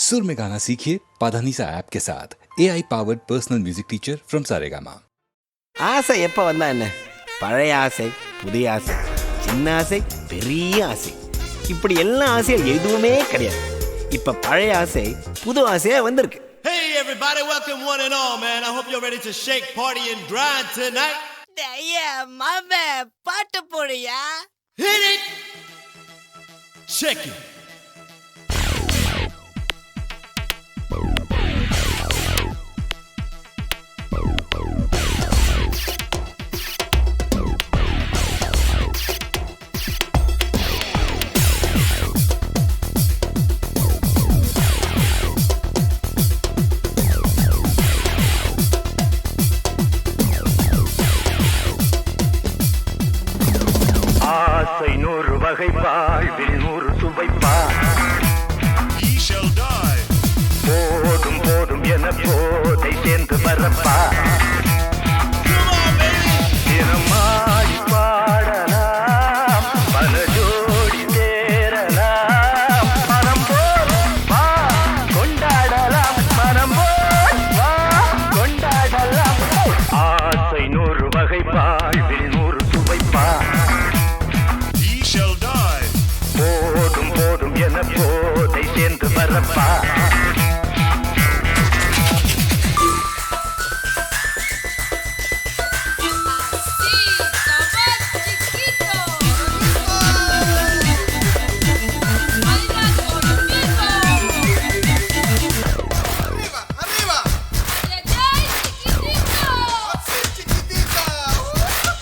सुर में गाना सीखिए पाधानीसा ऐप के साथ AI powered personal music teacher from Saregama. ஆசை எப்போ வந்தா என்ன? பழைய ஆசை, புதிய ஆசை, சின்ன ஆசை, பெரிய ஆசை, இப்படி எல்லா ஆசையும் எதுவுமே கிடையாது. இப்ப பழைய ஆசை புது ஆசையா வந்திருக்கு. Hey everybody, welcome one and all, man. I hope you're ready to shake, party and grind tonight. ஐயா மாமே பாட்டு போடுயா. Hit it. Check it. ஆசை 100 வகை வாழ்வில் 100 சுவைப்பா. போதும் போதும் என போதை சேர்ந்து வரப்பா. தினமாடி பாடலாம், பல ஜோடி தேரலாம், மனம் போல் வா கொண்டாடலாம், மனம் போல் வா கொண்டாடலாம். ஆசை 100 வகை வாழ்வில் 100 சுவைப்பா. போதும் போதும் என போதை சேர்ந்து வரப்பா.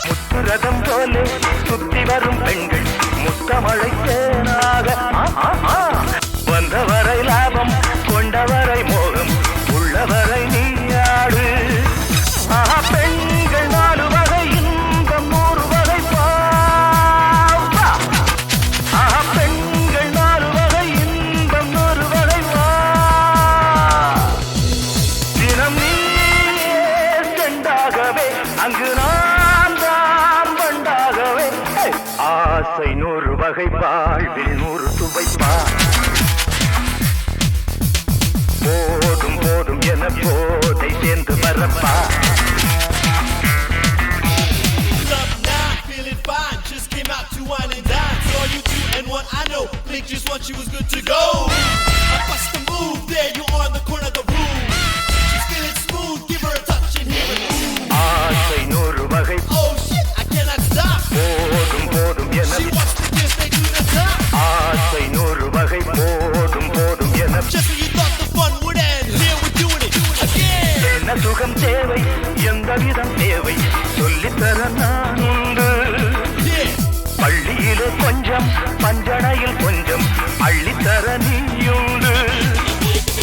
முத்துரதம் போல சுத்தி வரும் பெண்கள் முத்தமழை தேனாக வந்தவரை லாபம், கொண்டவரை மோகம், உள்ளவரை நீயாடு. பெண்கள் 4 வகை இன்பம் 100 வகை பாவா. பெண்கள் 4 வகை இன்பம் 100 வகை வா. தினம் நீயே செண்டாகவே, அங்கு நான் தான் பண்டாகவே. ஆசை 100 வகை வாழ்வில் 100 சுவைப்பா. போதும் போதும் என போதை சேர்ந்து வரப்பா. Love now, feeling fine. Just came out to wine and dine. Saw you 2 and 1, I know. Blink just once, she was good to go. I bust the move, there you are in the corner of the room. She's feeling smooth, give her a touch and hear it move. ஆசை 100 வகை. Oh shit, I cannot stop. போதும் போதும் என. She wants to kiss, they do the top. ஆசை 100 வகை. போதும் போதும் என. Just when you thought the fun would end, here we're doing it again. என்ன சுகம் தேவை, எந்த விதம் தேவை, சொல்லித்தர நான் உண்டு. Yeah. பள்ளியிலே கொஞ்சம், பஞ்சனையில் கொஞ்சம், அள்ளித்தர நீயுண்டு.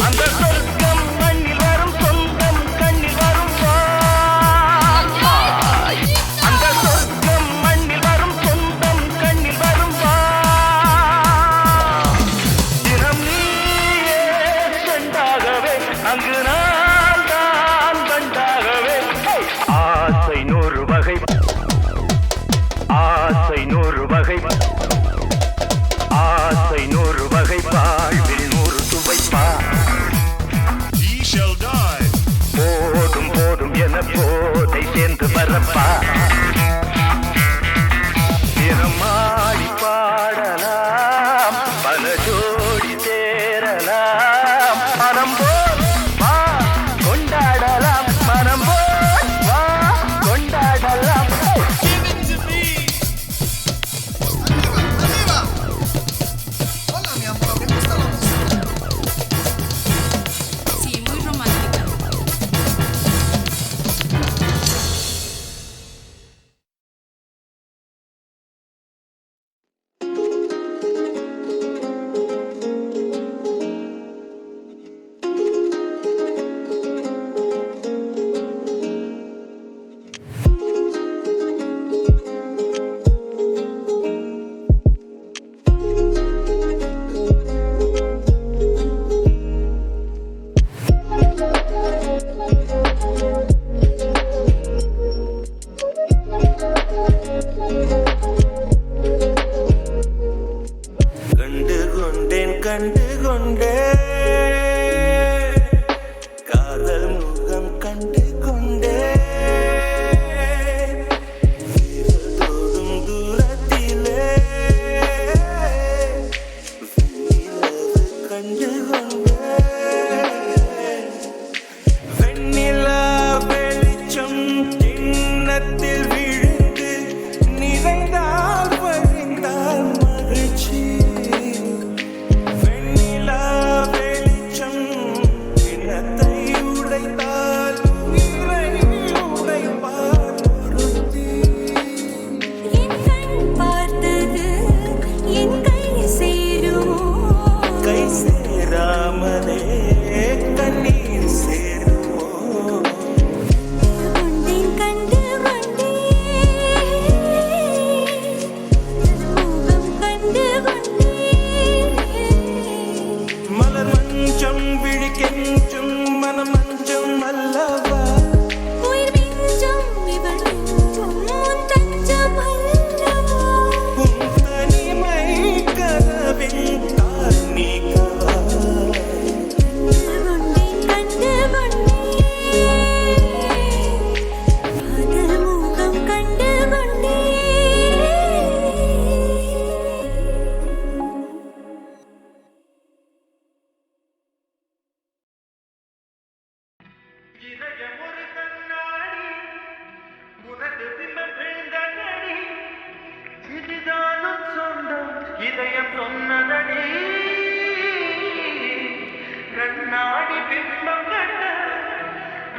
அந்த சொர்க்கம் மண்ணில் வரும் சொந்தம், கண்ணில் வரும் வாய். அந்த சொர்க்கம் மண்ணில் வரும் சொந்தம், கண்ணில் வரும் வாய். தினம் நீயே செண்டாகவே, அங்கு நான் தான் பண்டாகவே. ஆசை 100 வகை. ஆசை 100 வகை. ஆசை 100 வகை வாழ்வில் 100 சுவைப்பா. போதும் போதும் என போதை சேர்ந்து வரப்பா. தினமாடி பாடலாம், பல ஜோடி தேரலாம், மனம் போல் வா கொண்டாடலாம், மனம் போல் வா கொண்டாடலாம். Give it to me. Hola, mi amor, ¿te gusta la música? Sí, muy romántica.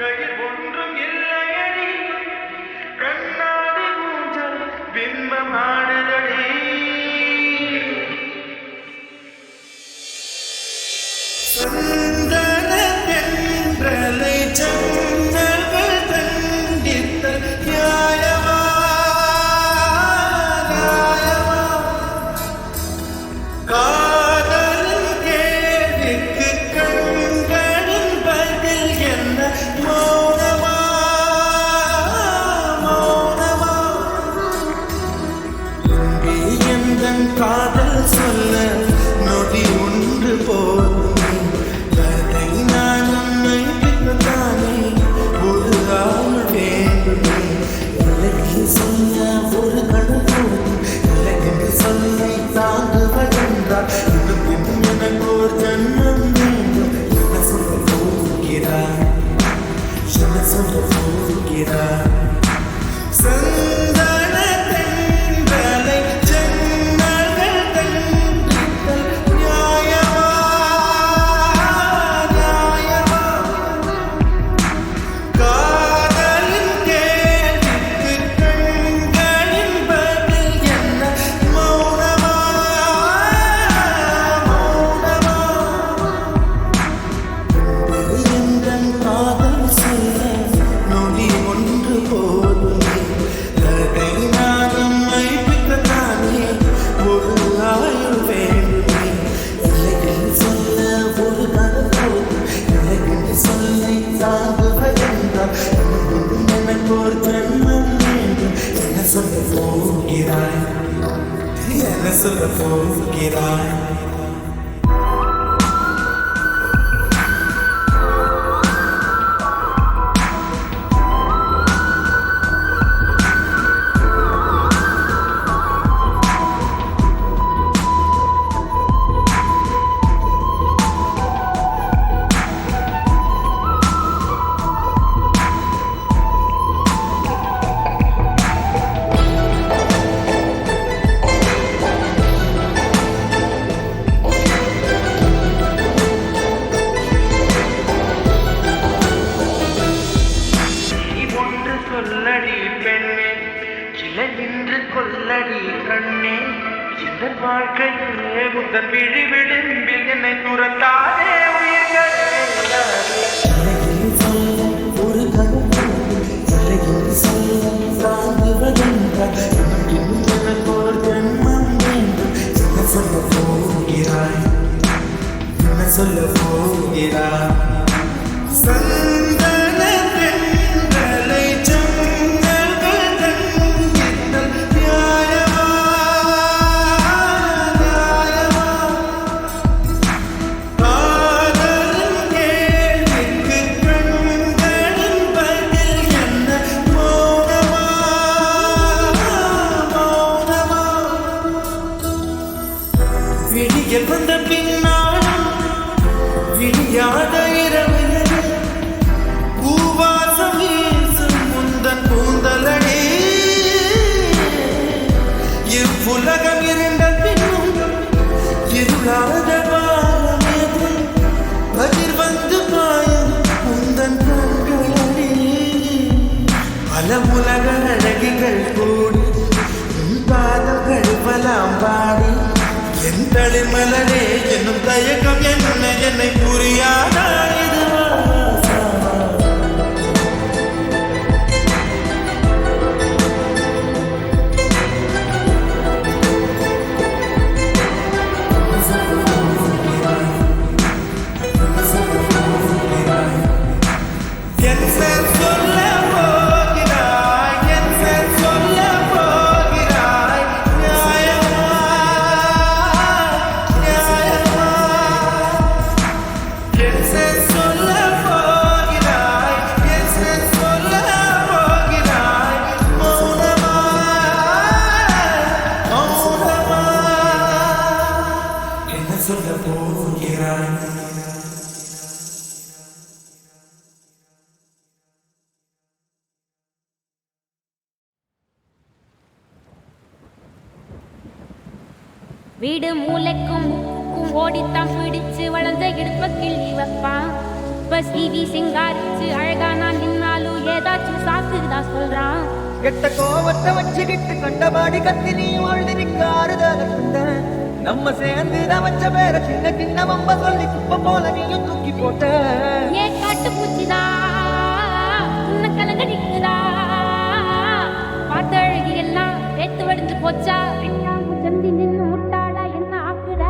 வாழ்க்கையில் ஒன்றும் இல்லையடி கண்ணாடி ஊஞ்சல் பிம்பமாடுதடி சந்தனத்தென்றலை ஜன்னல்கள் தண்டித்த நியாயமா நியாயமா காதலின் கேள்விக்கு கண்களின் பதில் என்ன மௌனமா மௌனமா இங்கே எந்தன் காதல் சொல்ல நொடி ஒன்று போதும் கதை நான் உன்னை பின்பற்றானே ஒரு ஆள் வேண்டுமே உலகில் சொல்ல ஒரு கடல் போதும் உலகில் சொல்லை தாங்குவதென்றால் இன்னும் இன்னும் எனக்கு ஒரு ஜன்மம் வேண்டும் என்ன சொல்ல போகிறாய் என்ன சொல்ல போகிறாய் சந்தனத்தென்றலை ஜன்னல்கள் தண்டித்தல் நியாயமா நியாயமா காதலின் கேள்விக்கு கண்களின் பதில் என்ன மௌனமா மௌனமா எந்தன் காதல் சொல்ல நொடி ஒன்று போதுமே கதை நான் உம்மை பின்பற்றானே ஒரு ஆயுள் வேண்டுமே உலகில் சொல்ல ஒரு கதை போதும் உலகில் சொல்லை தாங்குவதென்றால் இன்னும் எனக்கு ஒரு ஜன்மம் வேண்டும் என்ன சொல்ல போகிறாய் என்ன சொல்ல போகிறாய் நீ ஒன்று சொல்லடி பெண்ணே சிலை நின்று கொல்லடி கண்ணே இந்த வாழ்க்கையிலே முதன் விழி விளிம்பில் என்னை துரத்தாதே உயிர்களே உலகில் சொல்ல ஒரு கதை போதும் உலகில் சொல்ல தாங்குவதென்றால் இன்னும் எனக்கு ஒரு ஜன்மம் வேண்டும் என்ன சொல்ல போகிறாய் என்ன சொல்ல போகிறாய் சந்தனத்தென்றலை ஜன்னல்கள் தண்டித்தல் நியாயமா நியாயமா காதலின் கேள்விக்கு கண்களின் பதில் என்ன மௌனமா மௌனமா விடியல் வந்த பின்னாலும் விடியாத இரவுகளே பூவாசம் வீசும் முந்தன் பூந்தலடி இவ்வுலகம் இருந்த பின்னும் இருளாத பாலமேது பதிர் வந்து பாயும் முந்தன் கண்களடி பல உலக அழகிகள் கூடி உன் பாதங்கள் பலாம் பாடி என் தளிமலரே என்னும் தயக்கம் என்ன என்னை புரியாதா இது வாசமா? என் பேர் சொல்ல போகிறாய் என் பேர் சொல்ல போகிறாய் நியாயமா நியாயமா என் பேர் சொல்ல போகிறாய் என் பேர் சொல்ல போகிறாய் மௌனமா மௌனமா என்ன சொல்ல போகிறாய் வீடு மூளைக்கும் முக்கும் ஓடித்தான் பிடிச்சு வளர்ந்த இடுப்ப கிள்ளி வைப்பான் இப்ப சிவி சிங்காரிச்சு அழகா நான் நின்னாலும் ஏதாச்சும் சாக்குதான் சொல்றான். கெட்ட கோவத்தை வச்சுக்கிட்டு கண்டபாடி கத்தி நீ வாழ்ந்திருக்காருதல நம்ம சேர்ந்து வச்ச பேர சின்ன சின்ன மம்ப சொல்லி குப்பை போல நீயும் தூக்கி போட்ட. ஏன் காட்டு பூச்சிதா உன்ன கலங்க நிக்குதா, பார்த்த அழகி எல்லாம் வேத்து வடிஞ்சு போச்சா, சந்தி நின்று முட்டாளா என்ன ஆக்குற.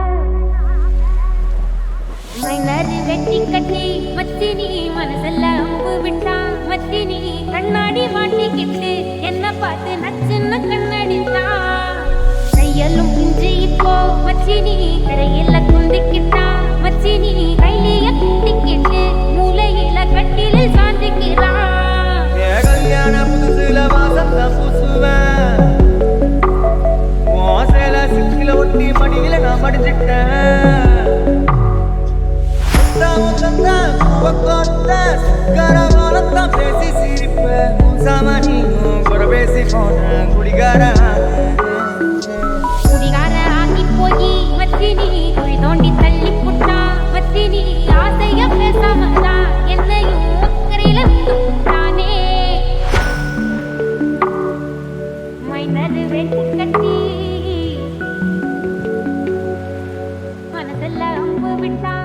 மைனரு வெட்டி கட்டி மத்தி நீ மனசெல்ல அம்பு விட்டான், மத்தி நீ கண்ணாடி மாட்டிக்கிட்டு என்ன பார்த்து நச்சுன்னு கண்ணடித்தான். கையலும் பிஞ்சு இப்போ மச்சி நீ கரையில குந்திக்கிட்டான், மச்சி நீ கைலிய குத்திக்கிட்டு மூலையில கட்டிலில் சாந்திக்கிறான். என் கல்யாண புதுசுல வாசம் தான் பூசுவேன், வாசல சிக்கில ஒட்டி மடியில நான் மடிச்சிட்டேன். கரகாலத்தான் பேசி சிரிப்பேன், சாமானியும் கூட பேசி போன குடிகார குடிகார ஆகி போய் மச்சி நீ குழி தோண்டி தள்ளி புட்டான், மச்சி நீ ஆசைய பேசாமதான் என்னையும் அக்கறையில விட்டுட்டானே. மைனரு வெட்டி கட்டி மனசெல்ல அம்பு விட்டான்.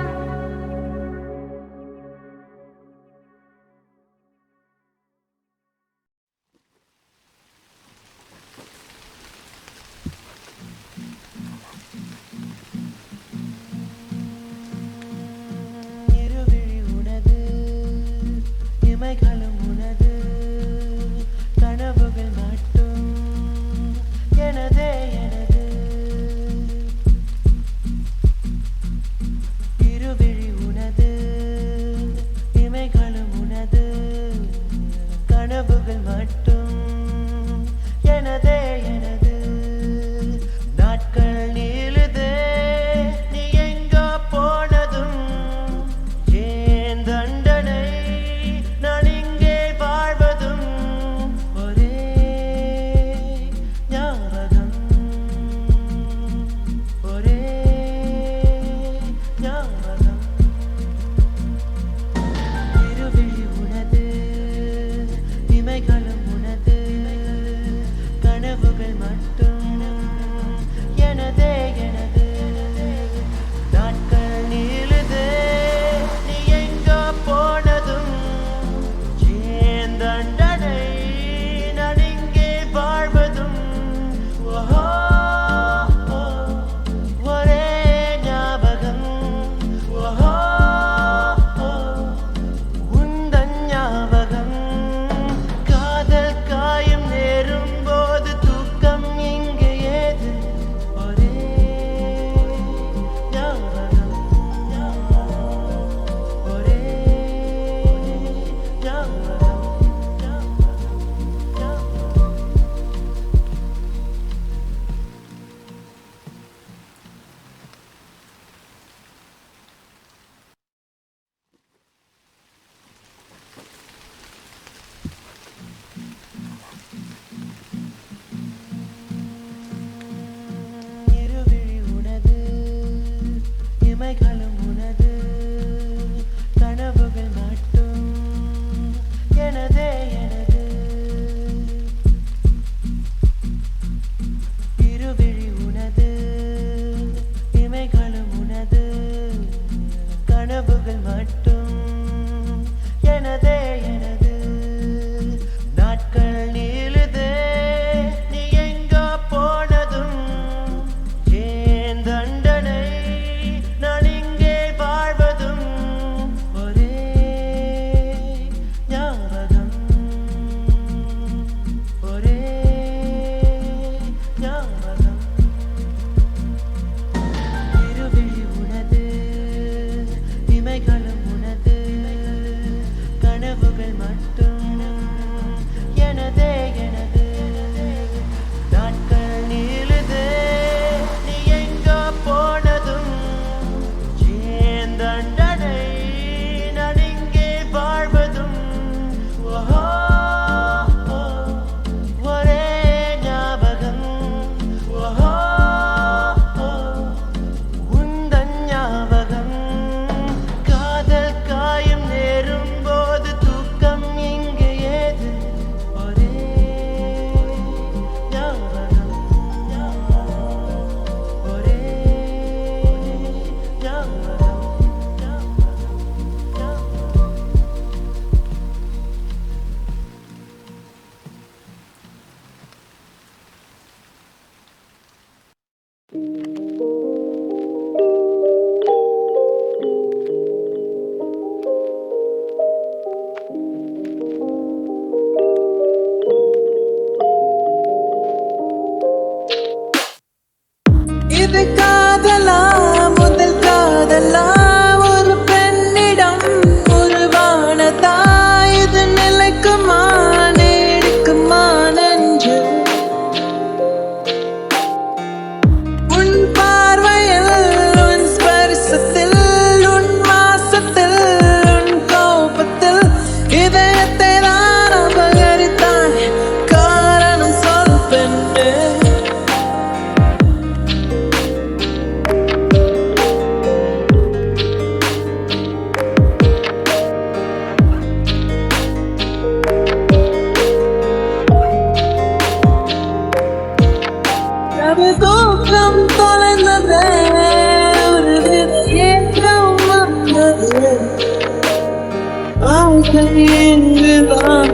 இங்குதான்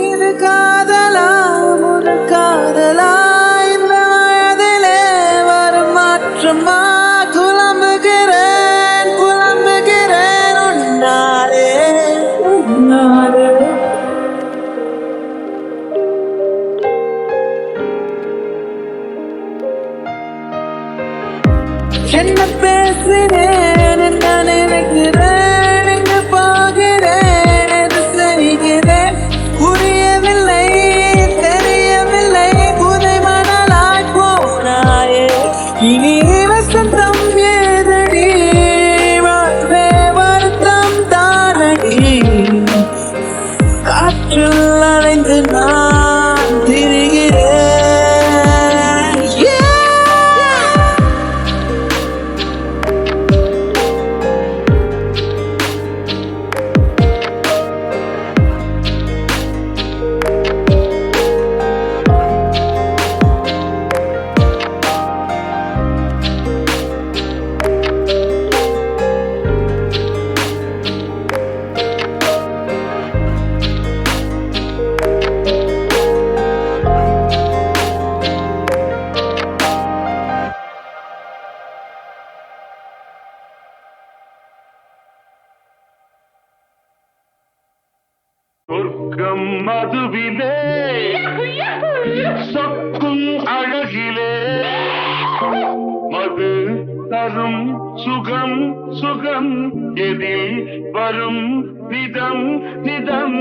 இது காதலா ஒரு காதலா இந்த வயதிலே வரும் மாற்றமா குழம்புகிறேன் உன்னாலே என்ன பேசுகிறேன் என்ன நினைக்கிறேன் எங்க போகிறேன் எது செய்கிறேன் புரியவில்லை தெரியவில்லை புதை மணலாய் போனாயே இனி வசந்தம் ஏதடி வாழ்வே வருத்தம் தானடி காற்றில் அலைந்து நான் திரிகிறேன். சொர்க்கம் மதுவிலே சொக்கும் அழகிலே மது தரும் சுகம் சுகம் எதில் வரும் நிதம் நிதம்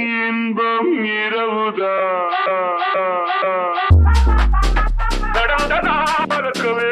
இன்பம் இரவுதான் நடக்கவே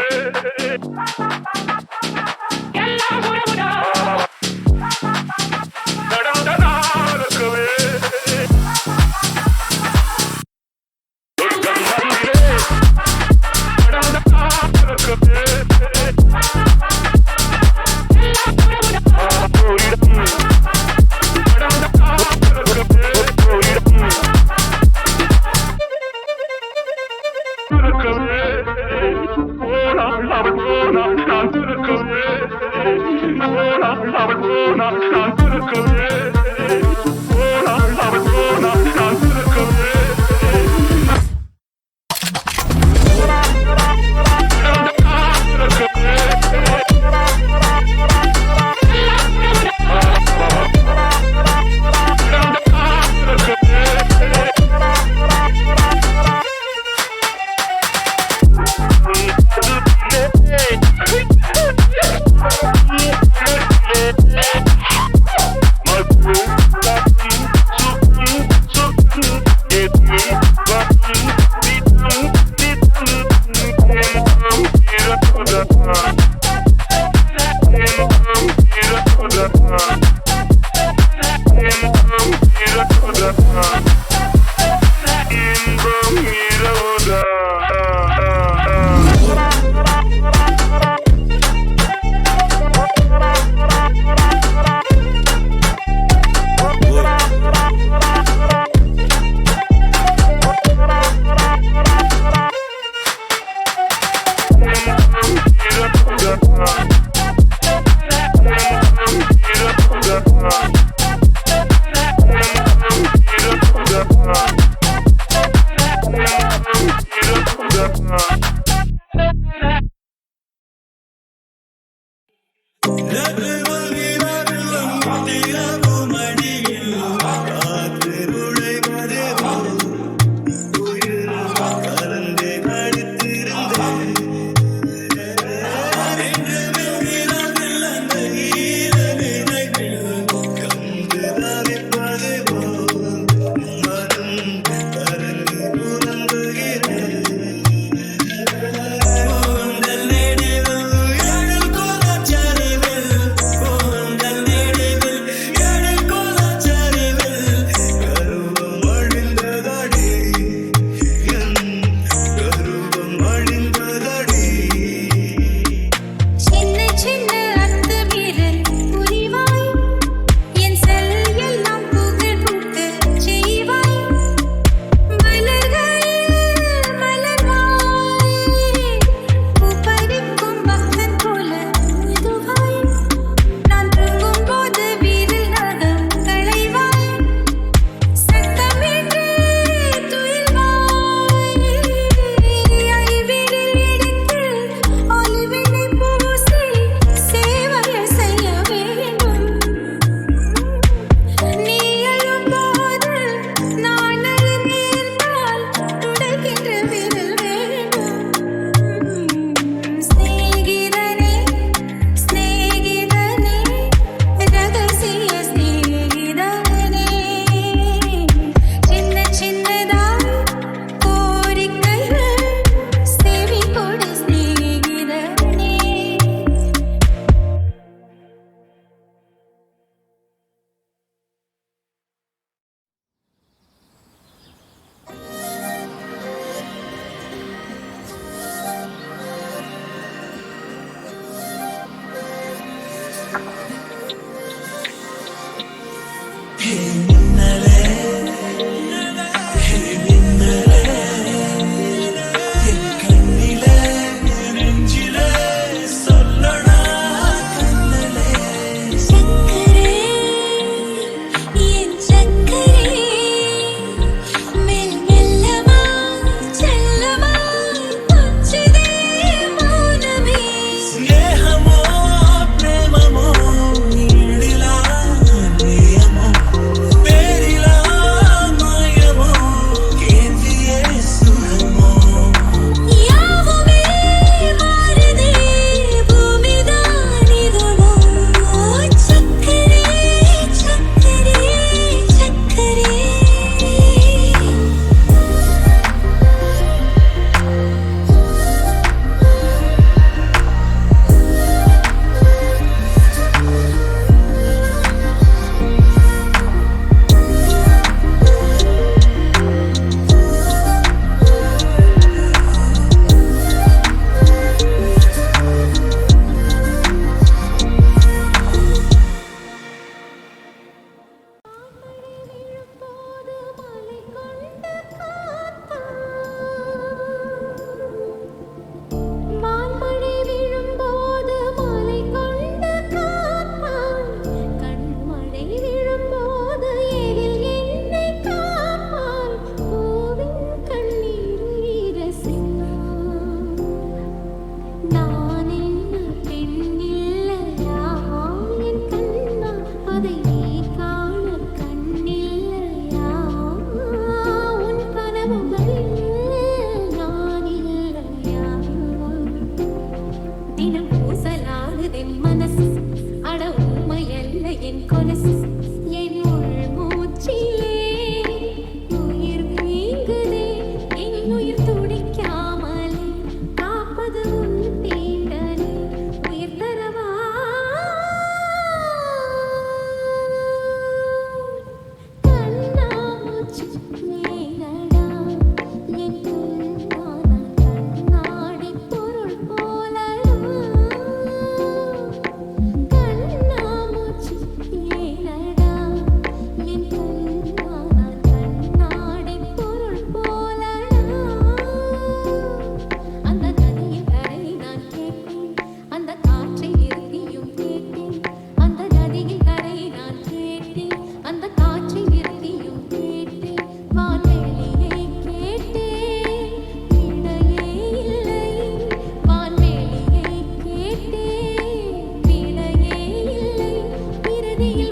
விடையே இல்லை, இறுதியில்